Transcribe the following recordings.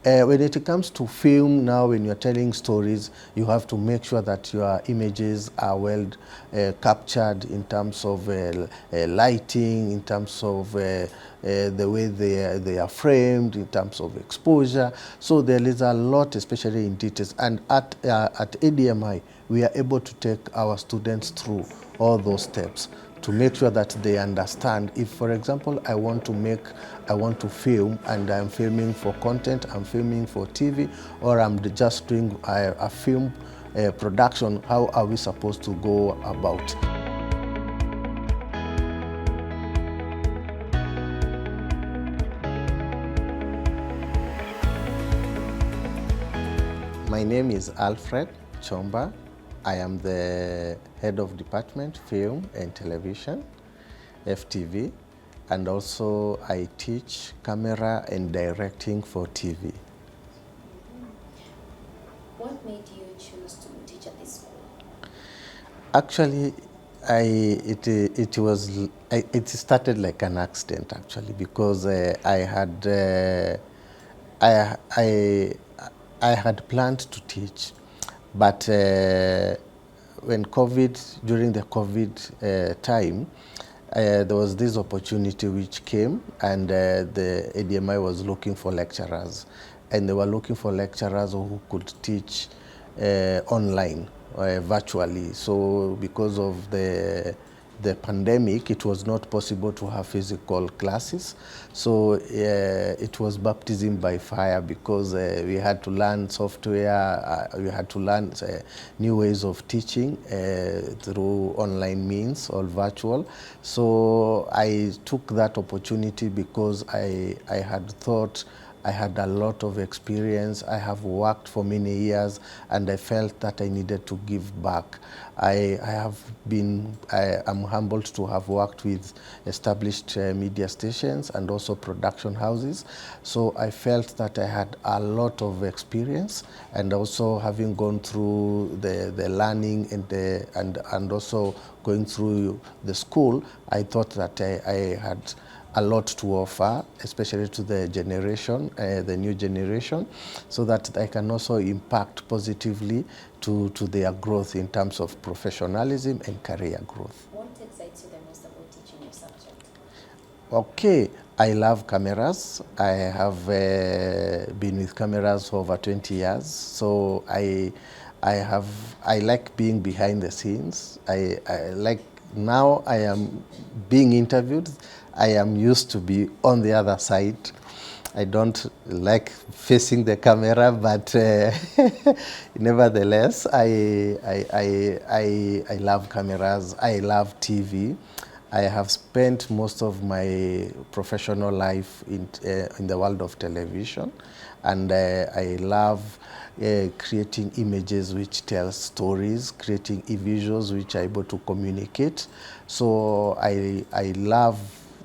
When it comes to film now, when you're telling stories, you have to make sure that your images are well captured in terms of lighting, in terms of the way they are framed, in terms of exposure. So there is a lot, especially in details. And at ADMI, we are able to take our students through all those steps to make sure that they understand. If, for example, I want to film and I'm filming for content, I'm filming for TV, or I'm just doing a film production, how are we supposed to go about? My name is Alfred Chomba. I am the head of department, film and television, FTV, and also I teach camera and directing for TV. What made you choose to teach at this school? Actually, it started like an accident actually, because I had planned to teach, but during the COVID time, there was this opportunity which came, and the ADMI was looking for lecturers, and they were looking for lecturers who could teach online, virtually. So because of the pandemic, it was not possible to have physical classes. So it was baptism by fire, because we had to learn software, we had to learn new ways of teaching through online means or virtual. So I took that opportunity because I had thought I had a lot of experience. I have worked for many years, and I felt that I needed to give back. I'm humbled to have worked with established media stations and also production houses. So I felt that I had a lot of experience, and also having gone through the learning and also going through the school, I thought that I had a lot to offer, especially to the generation, the new generation, so that I can also impact positively to their growth in terms of professionalism and career growth. What excites you the most about teaching your subject? Okay, I love cameras. I have been with cameras for over 20 years, so I like being behind the scenes. Now I am being interviewed. I am used to be on the other side. I don't like facing the camera, but nevertheless, I love cameras. I love TV. I have spent most of my professional life in the world of television, and I love creating images which tell stories, creating visuals which are able to communicate. So I love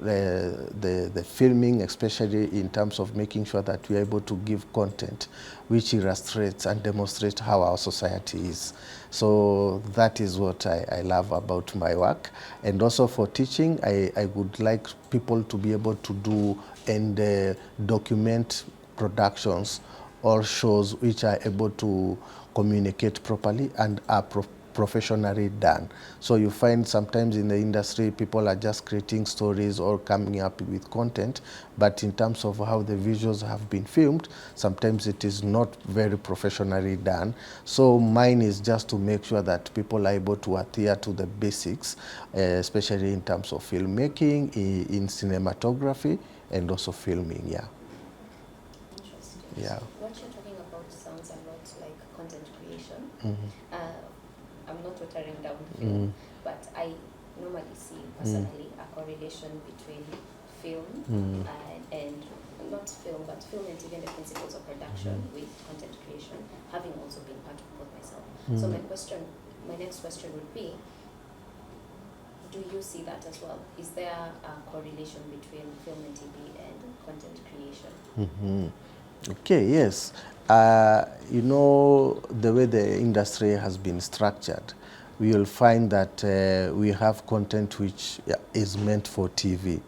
the filming, especially in terms of making sure that we are able to give content which illustrates and demonstrates how our society is. So that is what I love about my work. And also for teaching, I would like people to be able to do and document productions or shows which are able to communicate properly and are professionally done. So you find sometimes in the industry, people are just creating stories or coming up with content, but in terms of how the visuals have been filmed, sometimes it is not very professionally done. So mine is just to make sure that people are able to adhere to the basics, especially in terms of filmmaking, in cinematography, and also filming, yeah. Interesting. Yeah. What you're talking about sounds a lot like content creation. I'm not watering down film, but I normally see personally a correlation between film and not film, but film and even the principles of production with content creation, having also been part of both myself. So my next question would be, do you see that as well? Is there a correlation between film and TV and content creation? Okay, yes. You know, the way the industry has been structured, we will find that we have content which is meant for TV.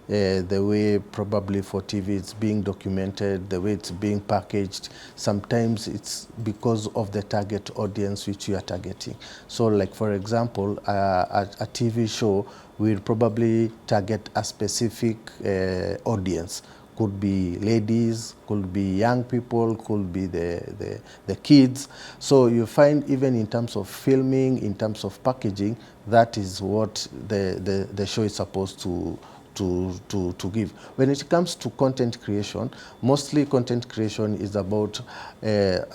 the way probably for TV it's being documented, the way it's being packaged. Sometimes it's because of the target audience which you are targeting. So like for example, a TV show will probably target a specific audience. Could be ladies, could be young people, could be the kids. So you find even in terms of filming, in terms of packaging, that is what the show is supposed to give. When it comes to content creation, mostly content creation is about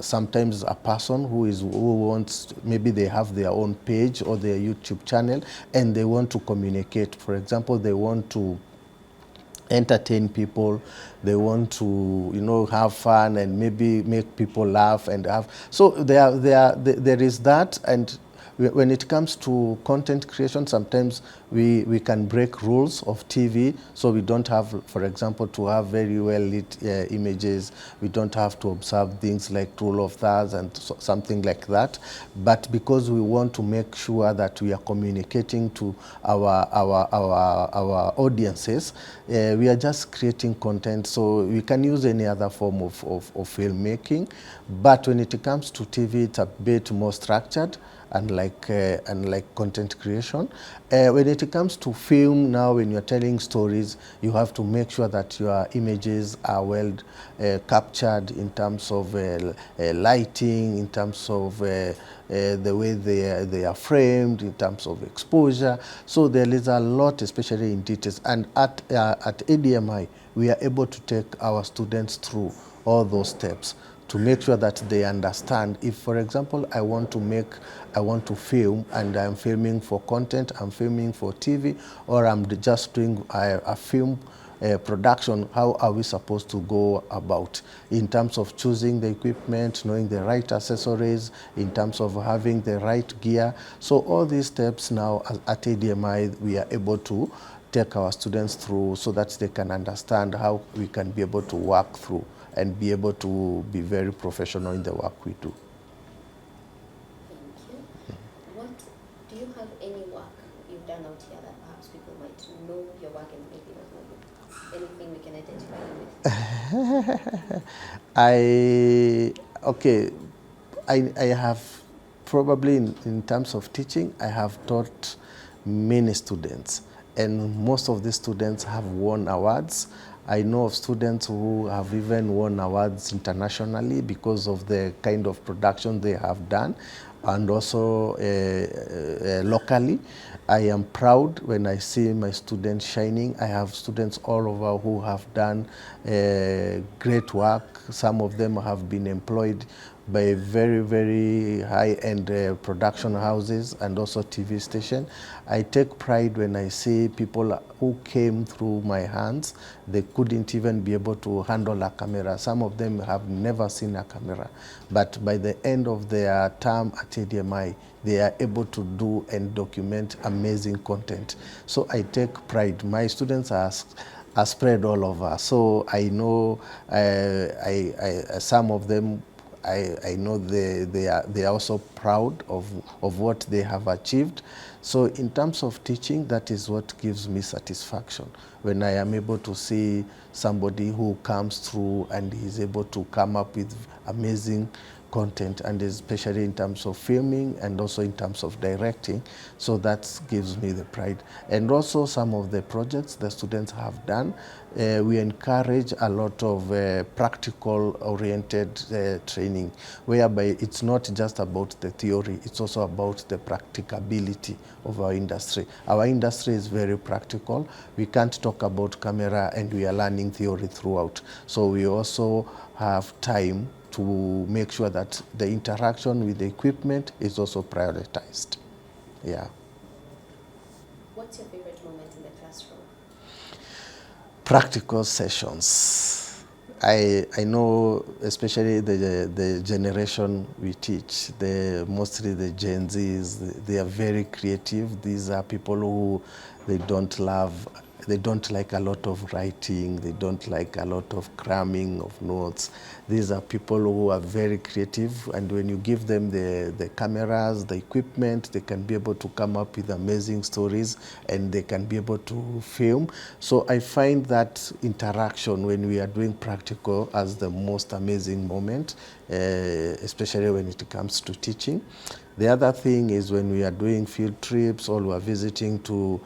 sometimes a person who wants, maybe they have their own page or their YouTube channel and they want to communicate. For example, they want to entertain people, they want to have fun and maybe make people laugh and have, so there is that. And when it comes to content creation, sometimes we can break rules of TV, so we don't have, for example, to have very well lit images. We don't have to observe things like rule of thirds and something like that. But because we want to make sure that we are communicating to our audiences, we are just creating content. So we can use any other form of filmmaking. But when it comes to TV, it's a bit more structured, unlike content creation. When it comes to film now, when you're telling stories, you have to make sure that your images are well captured in terms of lighting, in terms of the way they are framed, in terms of exposure. So there is a lot, especially in details. And at ADMI, we are able to take our students through all those steps to make sure that they understand. If, for example, I want to film and I'm filming for content, I'm filming for TV, or I'm just doing a film production, how are we supposed to go about in terms of choosing the equipment, knowing the right accessories, in terms of having the right gear. So all these steps now at ADMI, we are able to take our students through so that they can understand how we can be able to work through and be able to be very professional in the work we do. Thank you. What, do you have any work you've done out here that perhaps people might know your work and maybe not know you? Anything we can identify with? I have probably in terms of teaching, I have taught many students, and most of the students have won awards. I know of students who have even won awards internationally because of the kind of production they have done, and also locally. I am proud when I see my students shining. I have students all over who have done great work. Some of them have been employed by very, very high-end production houses and also TV station. I take pride when I see people who came through my hands. They couldn't even be able to handle a camera. Some of them have never seen a camera. But by the end of their term at ADMI, they are able to do and document amazing content. So I take pride. My students are spread all over. So I know some of them, I know they are also proud of what they have achieved. So in terms of teaching, that is what gives me satisfaction, when I am able to see somebody who comes through and is able to come up with amazing content, and especially in terms of filming and also in terms of directing. So that gives me the pride. And also some of the projects the students have done, we encourage a lot of practical oriented training, whereby it's not just about the theory, it's also about the practicability of our industry. Our industry is very practical. We can't talk about camera and we are learning theory throughout. So we also have time to make sure that the interaction with the equipment is also prioritized. Yeah. What's your favorite moment in the classroom? Practical sessions. I know, especially the generation we teach, mostly the Gen Zs, they are very creative. These are people who, they don't love they don't like a lot of writing, they don't like a lot of cramming of notes. These are people who are very creative, and when you give them the cameras, the equipment, they can be able to come up with amazing stories, and they can be able to film. So I find that interaction when we are doing practical as the most amazing moment, especially when it comes to teaching. The other thing is when we are doing field trips or we are visiting to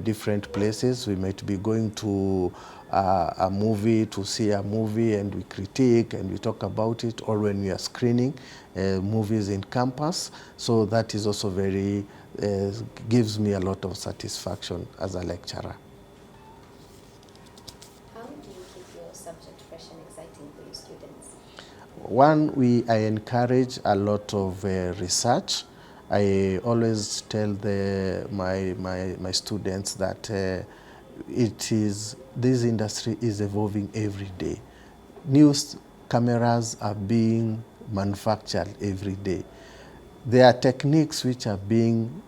different places. We might be going to a movie to see a movie, and we critique and we talk about it, or when we are screening movies in campus. So that is also very, gives me a lot of satisfaction as a lecturer. How do you keep your subject fresh and exciting for your students? One, I encourage a lot of research. I always tell my students that this industry is evolving every day. New cameras are being manufactured every day. There are techniques which are being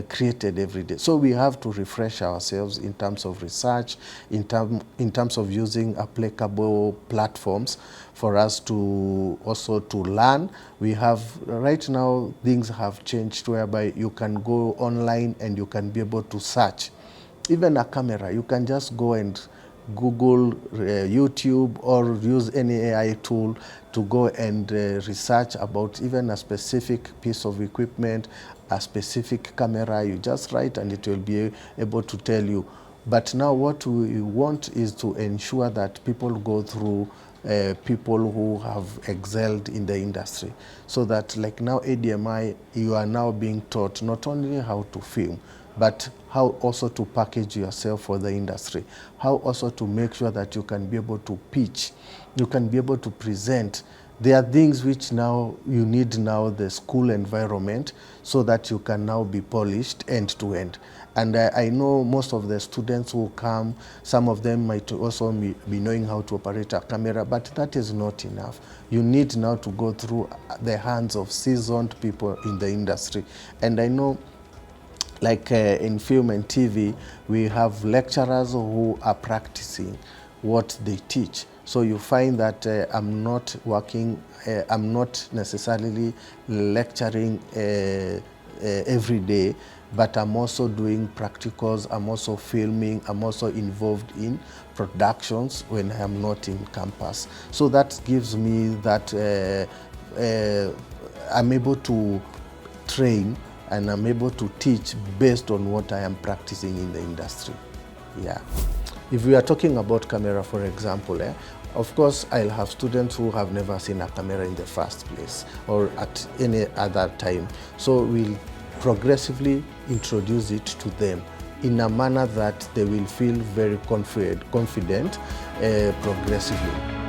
created every day. So we have to refresh ourselves in terms of research, in terms of using applicable platforms for us to also to learn. We have, right now, things have changed whereby you can go online and you can be able to search. Even a camera, you can just go and Google, YouTube, or use any AI tool to go and research about even a specific piece of equipment, a specific camera. You just write and it will be able to tell you. But now what we want is to ensure that people go through people who have excelled in the industry. So that, like now ADMI, you are now being taught not only how to film, but how also to package yourself for the industry, how also to make sure that you can be able to pitch, you can be able to present. There are things which now you need now the school environment so that you can now be polished end to end. And I know most of the students who come, some of them might also be knowing how to operate a camera, but that is not enough. You need now to go through the hands of seasoned people in the industry. And I know, like in film and TV, we have lecturers who are practicing what they teach. So you find that I'm not working, I'm not necessarily lecturing every day, but I'm also doing practicals, I'm also filming, I'm also involved in productions when I'm not in campus. So that gives me that I'm able to train and I'm able to teach based on what I am practicing in the industry. Yeah. If we are talking about camera, for example, of course, I'll have students who have never seen a camera in the first place or at any other time. So we'll progressively introduce it to them in a manner that they will feel very confident progressively.